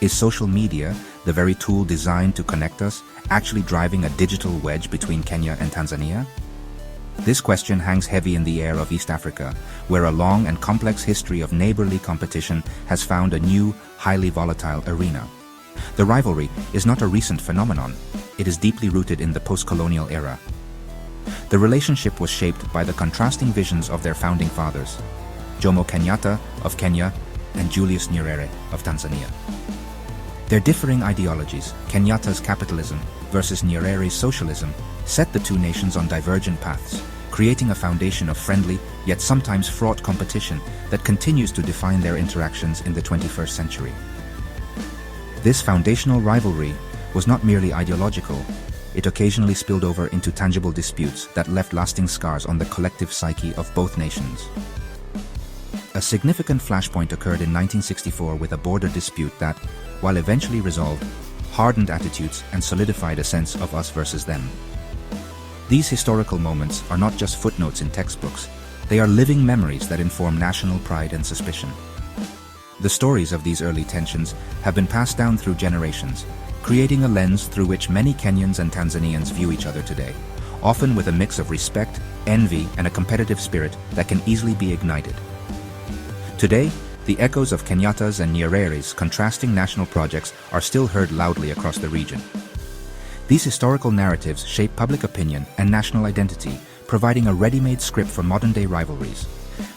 Is social media, the very tool designed to connect us, actually driving a digital wedge between Kenya and Tanzania? This question hangs heavy in the air of East Africa, where a long and complex history of neighborly competition has found a new, highly volatile arena. The rivalry is not a recent phenomenon. It is deeply rooted in the post-colonial era. The relationship was shaped by the contrasting visions of their founding fathers, Jomo Kenyatta of Kenya and Julius Nyerere of Tanzania. Their differing ideologies, Kenyatta's capitalism versus Nyerere's socialism, set the two nations on divergent paths, creating a foundation of friendly, yet sometimes fraught competition that continues to define their interactions in the 21st century. This foundational rivalry was not merely ideological. It occasionally spilled over into tangible disputes that left lasting scars on the collective psyche of both nations. A significant flashpoint occurred in 1964 with a border dispute that, while eventually resolved, hardened attitudes and solidified a sense of us versus them. These historical moments are not just footnotes in textbooks, they are living memories that inform national pride and suspicion. The stories of these early tensions have been passed down through generations, creating a lens through which many Kenyans and Tanzanians view each other today, often with a mix of respect, envy, and a competitive spirit that can easily be ignited. Today, the echoes of Kenyatta's and Nyerere's contrasting national projects are still heard loudly across the region. These historical narratives shape public opinion and national identity, providing a ready-made script for modern-day rivalries.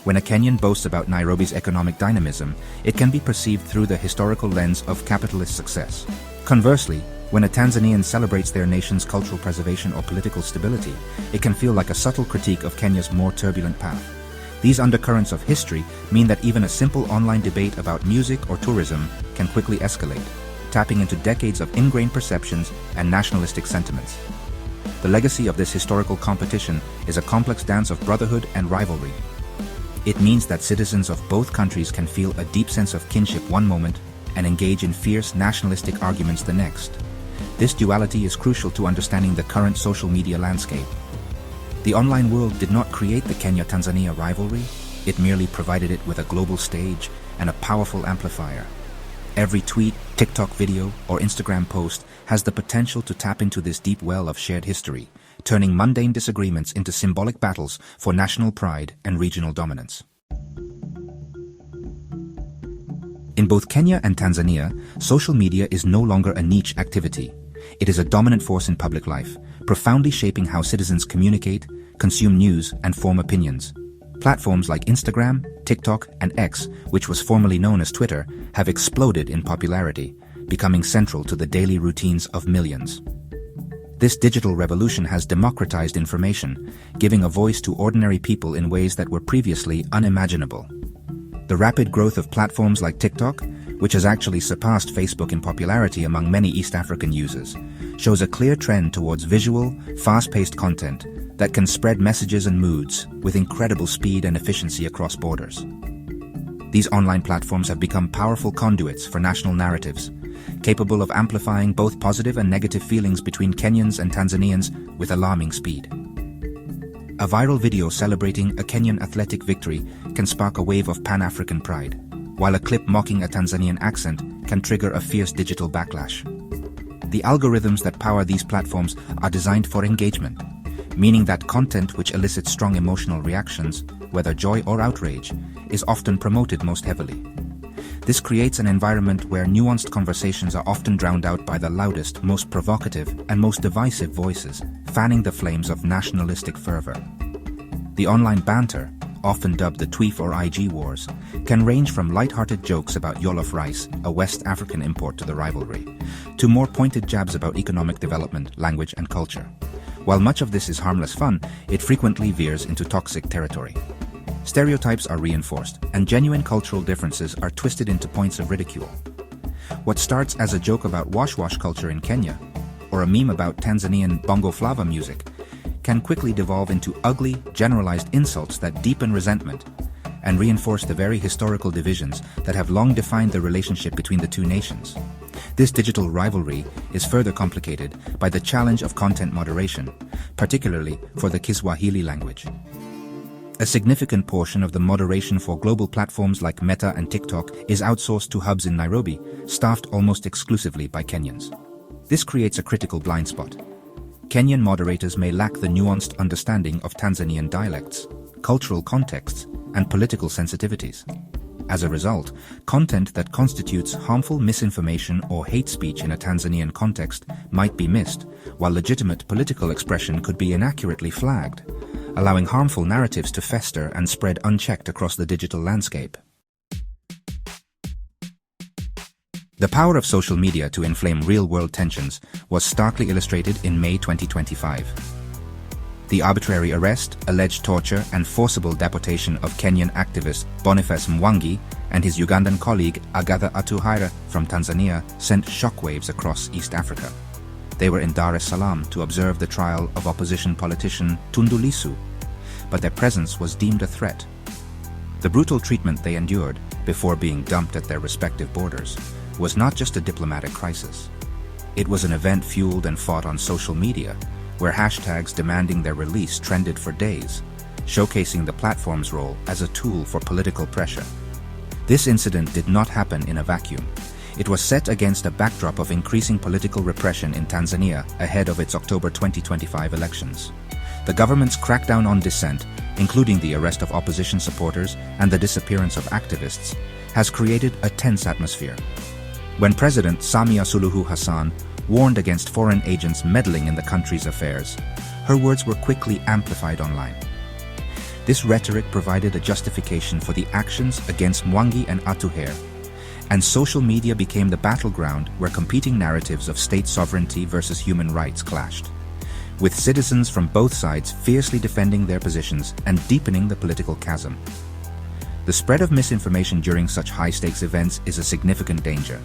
When a Kenyan boasts about Nairobi's economic dynamism, it can be perceived through the historical lens of capitalist success. Conversely, when a Tanzanian celebrates their nation's cultural preservation or political stability, it can feel like a subtle critique of Kenya's more turbulent path. These undercurrents of history mean that even a simple online debate about music or tourism can quickly escalate, tapping into decades of ingrained perceptions and nationalistic sentiments. The legacy of this historical competition is a complex dance of brotherhood and rivalry. It means that citizens of both countries can feel a deep sense of kinship one moment and engage in fierce nationalistic arguments the next. This duality is crucial to understanding the current social media landscape. The online world did not create the Kenya-Tanzania rivalry, it merely provided it with a global stage and a powerful amplifier. Every tweet, TikTok video, or Instagram post has the potential to tap into this deep well of shared history, turning mundane disagreements into symbolic battles for national pride and regional dominance. In both Kenya and Tanzania, social media is no longer a niche activity. It is a dominant force in public life, profoundly shaping how citizens communicate, consume news, and form opinions. Platforms like Instagram, TikTok, and X, which was formerly known as Twitter, have exploded in popularity, becoming central to the daily routines of millions. This digital revolution has democratized information, giving a voice to ordinary people in ways that were previously unimaginable. The rapid growth of platforms like TikTok, which has actually surpassed Facebook in popularity among many East African users, shows a clear trend towards visual, fast-paced content that can spread messages and moods with incredible speed and efficiency across borders. These online platforms have become powerful conduits for national narratives, capable of amplifying both positive and negative feelings between Kenyans and Tanzanians with alarming speed. A viral video celebrating a Kenyan athletic victory can spark a wave of Pan-African pride, while a clip mocking a Tanzanian accent can trigger a fierce digital backlash. The algorithms that power these platforms are designed for engagement, meaning that content which elicits strong emotional reactions, whether joy or outrage, is often promoted most heavily. This creates an environment where nuanced conversations are often drowned out by the loudest, most provocative, and most divisive voices, fanning the flames of nationalistic fervor. The online banter, often dubbed the Tweef or IG wars, can range from light-hearted jokes about jollof rice, a West African import to the rivalry, to more pointed jabs about economic development, language, and culture. While much of this is harmless fun, it frequently veers into toxic territory. Stereotypes are reinforced, and genuine cultural differences are twisted into points of ridicule. What starts as a joke about wash-wash culture in Kenya, or a meme about Tanzanian bongo flava music, can quickly devolve into ugly, generalized insults that deepen resentment and reinforce the very historical divisions that have long defined the relationship between the two nations. This digital rivalry is further complicated by the challenge of content moderation, particularly for the Kiswahili language. A significant portion of the moderation for global platforms like Meta and TikTok is outsourced to hubs in Nairobi, staffed almost exclusively by Kenyans. This creates a critical blind spot. Kenyan moderators may lack the nuanced understanding of Tanzanian dialects, cultural contexts, and political sensitivities. As a result, content that constitutes harmful misinformation or hate speech in a Tanzanian context might be missed, while legitimate political expression could be inaccurately flagged, allowing harmful narratives to fester and spread unchecked across the digital landscape. The power of social media to inflame real-world tensions was starkly illustrated in May 2025. The arbitrary arrest, alleged torture, and forcible deportation of Kenyan activist Boniface Mwangi and his Ugandan colleague Agatha Atuhaire from Tanzania sent shockwaves across East Africa. They were in Dar es Salaam to observe the trial of opposition politician Tundu Lissu, but their presence was deemed a threat. The brutal treatment they endured before being dumped at their respective borders was not just a diplomatic crisis. It was an event fueled and fought on social media, where hashtags demanding their release trended for days, showcasing the platform's role as a tool for political pressure. This incident did not happen in a vacuum. It was set against a backdrop of increasing political repression in Tanzania ahead of its October 2025 elections. The government's crackdown on dissent, including the arrest of opposition supporters and the disappearance of activists, has created a tense atmosphere. When President Samia Suluhu Hassan warned against foreign agents meddling in the country's affairs, her words were quickly amplified online. This rhetoric provided a justification for the actions against Mwangi and Atuhaire, and social media became the battleground where competing narratives of state sovereignty versus human rights clashed, with citizens from both sides fiercely defending their positions and deepening the political chasm. The spread of misinformation during such high-stakes events is a significant danger.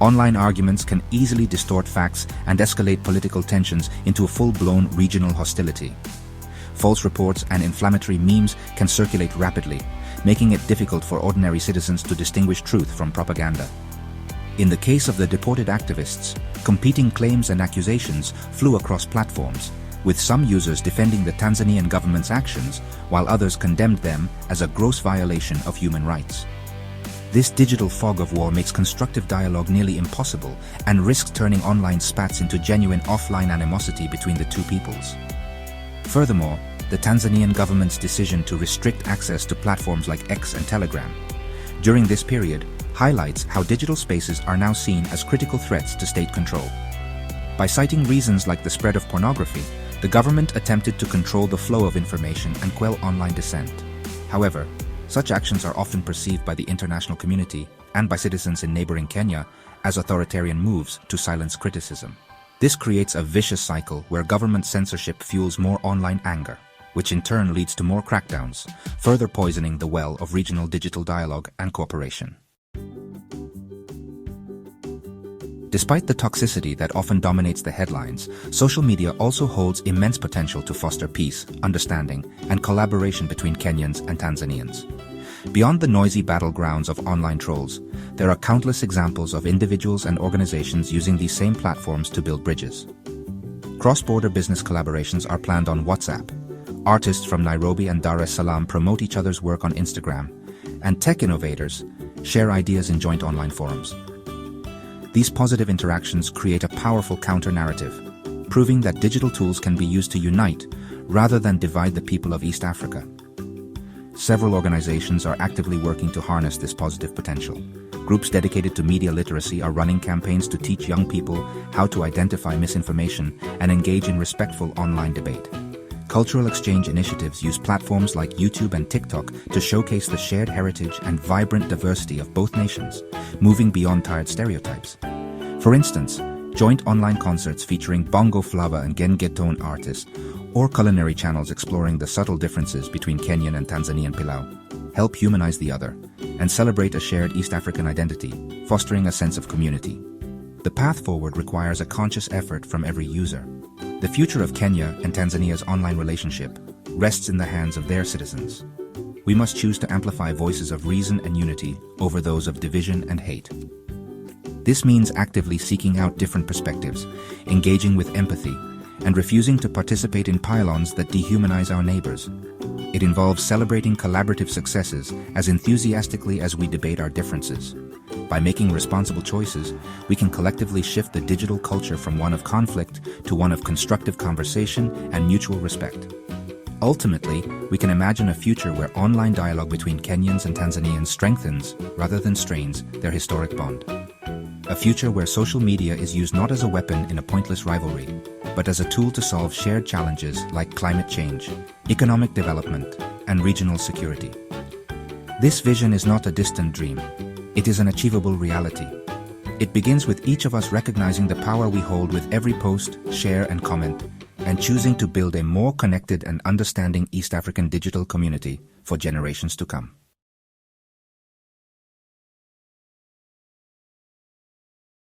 Online arguments can easily distort facts and escalate political tensions into a full-blown regional hostility. False reports and inflammatory memes can circulate rapidly, making it difficult for ordinary citizens to distinguish truth from propaganda. In the case of the deported activists, competing claims and accusations flew across platforms, with some users defending the Tanzanian government's actions, while others condemned them as a gross violation of human rights. This digital fog of war makes constructive dialogue nearly impossible and risks turning online spats into genuine offline animosity between the two peoples. Furthermore, the Tanzanian government's decision to restrict access to platforms like X and Telegram during this period highlights how digital spaces are now seen as critical threats to state control. By citing reasons like the spread of pornography, the government attempted to control the flow of information and quell online dissent. However, such actions are often perceived by the international community and by citizens in neighboring Kenya as authoritarian moves to silence criticism. This creates a vicious cycle where government censorship fuels more online anger, which in turn leads to more crackdowns, further poisoning the well of regional digital dialogue and cooperation. Despite the toxicity that often dominates the headlines, social media also holds immense potential to foster peace, understanding, and collaboration between Kenyans and Tanzanians. Beyond the noisy battlegrounds of online trolls, there are countless examples of individuals and organizations using these same platforms to build bridges. Cross-border business collaborations are planned on WhatsApp. Artists from Nairobi and Dar es Salaam promote each other's work on Instagram, and tech innovators share ideas in joint online forums. These positive interactions create a powerful counter-narrative, proving that digital tools can be used to unite rather than divide the people of East Africa. Several organizations are actively working to harness this positive potential. Groups dedicated to media literacy are running campaigns to teach young people how to identify misinformation and engage in respectful online debate. Cultural exchange initiatives use platforms like YouTube and TikTok to showcase the shared heritage and vibrant diversity of both nations, moving beyond tired stereotypes. For instance, joint online concerts featuring Bongo Flava and Gengetone artists, or culinary channels exploring the subtle differences between Kenyan and Tanzanian pilau, help humanize the other and celebrate a shared East African identity, fostering a sense of community. The path forward requires a conscious effort from every user. The future of Kenya and Tanzania's online relationship rests in the hands of their citizens. We must choose to amplify voices of reason and unity over those of division and hate. This means actively seeking out different perspectives, engaging with empathy, and refusing to participate in pylons that dehumanize our neighbors. It involves celebrating collaborative successes as enthusiastically as we debate our differences. By making responsible choices, we can collectively shift the digital culture from one of conflict to one of constructive conversation and mutual respect. Ultimately, we can imagine a future where online dialogue between Kenyans and Tanzanians strengthens, rather than strains, their historic bond. A future where social media is used not as a weapon in a pointless rivalry, but as a tool to solve shared challenges like climate change, economic development, and regional security. This vision is not a distant dream. It is an achievable reality. It begins with each of us recognizing the power we hold with every post, share, and comment, and choosing to build a more connected and understanding East African digital community for generations to come.